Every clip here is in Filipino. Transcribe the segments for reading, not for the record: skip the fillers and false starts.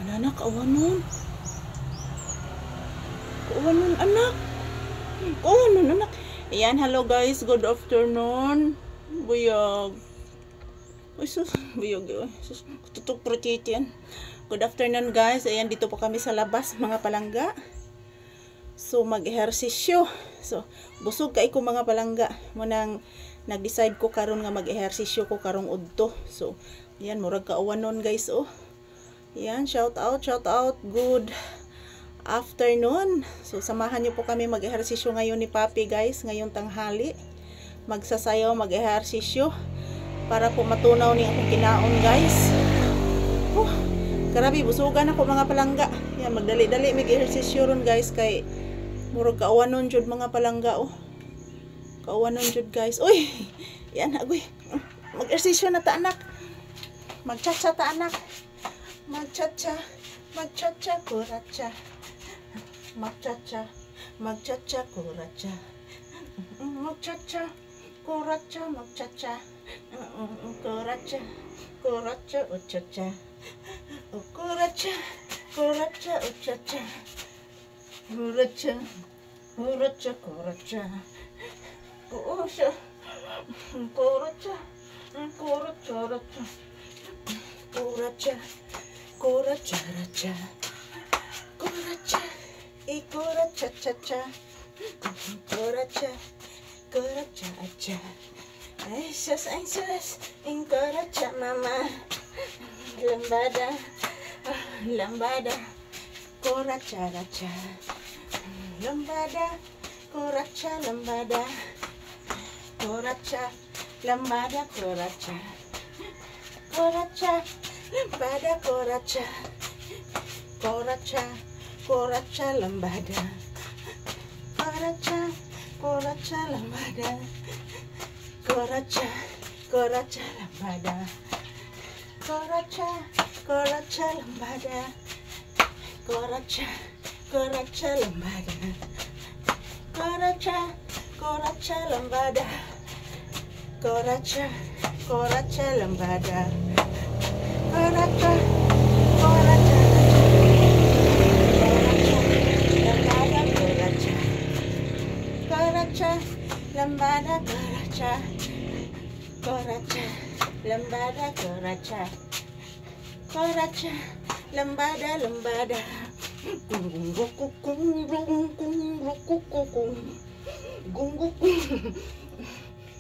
Anak, awanon. Awanon, anak. Awanon, anak. Ayan, hello guys. Good afternoon. Buyog. Uy, sus. Buyog. Sus. Tutok protitian. Good afternoon guys. Ayan, dito po kami sa labas, mga palangga. So, mag-ehersisyo. So, busog kay ko mga palangga. Munang nag-decide ko karon nga mag-ehersisyo ko karong udto. So, ayan, murag kaawanon guys, oh. Ayan, shout out, good afternoon. So, samahan niyo po kami mag-ehersisyo ngayon ni Papi guys, ngayong tanghali. Magsasayaw, mag-ehersisyo para po matunaw ni akong kinaon guys. Grabe, busugan ako mga palangga. Ayan, magdali-dali mag-ehersisyo ron guys, kay murag kaawanon jud mga palangga, oh. Kaawanon jud guys. Uy, yan, agoy. Mag-ehersisyo na ta anak. Magchacha ta anak. Magchacha, kuracha. Magchacha, kuracha. Magchacha, kuracha, magchacha. Kuracha, uchacha. Kuracha, uchacha. Kuracha, kuracha. Kuracha. Ay sus, kuracha mama. Lambada. Kuracha. Lambada. Kuracha. Lambada.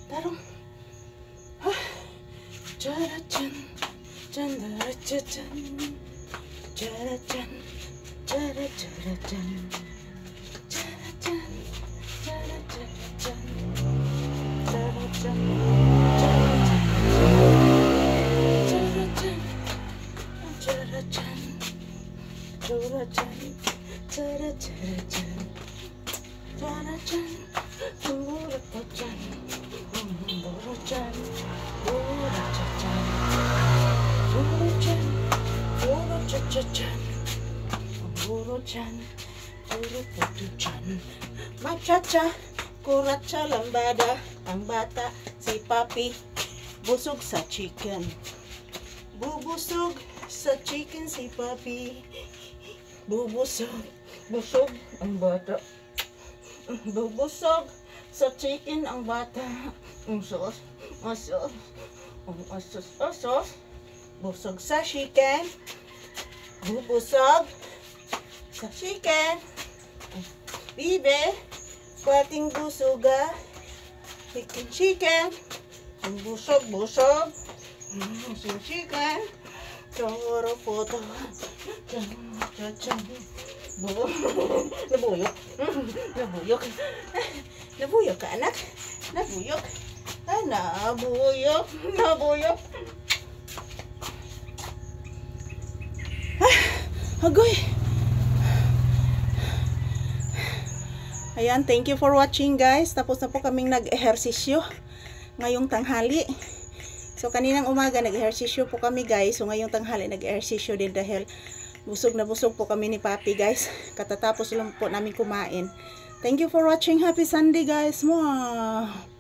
Tarong. Charachan. Magchacha, kuracha, lambada. Ang bata, si Papi, busog sa chicken. Bubusog sa chicken si Papi. Busog ang bata. Bubusog sa chicken ang bata. Asos. Busog sa chicken. Bubusog sa chicken. Bibe, kwating busuga. Chicken. Busog. Sa chicken. Choro poto. Nabuyok ka anak. Nabuyok. Agoy. Ayan, thank you for watching guys. Tapos na po kaming nag-ehersisyo ngayong tanghali. So kaninang umaga nag-ehersisyo po kami guys. So ngayong tanghali nag-ehersisyo din dahil busog na busog po kami ni Papi guys. Katatapos lang po namin kumain. Thank you for watching. Happy Sunday guys. Mwah!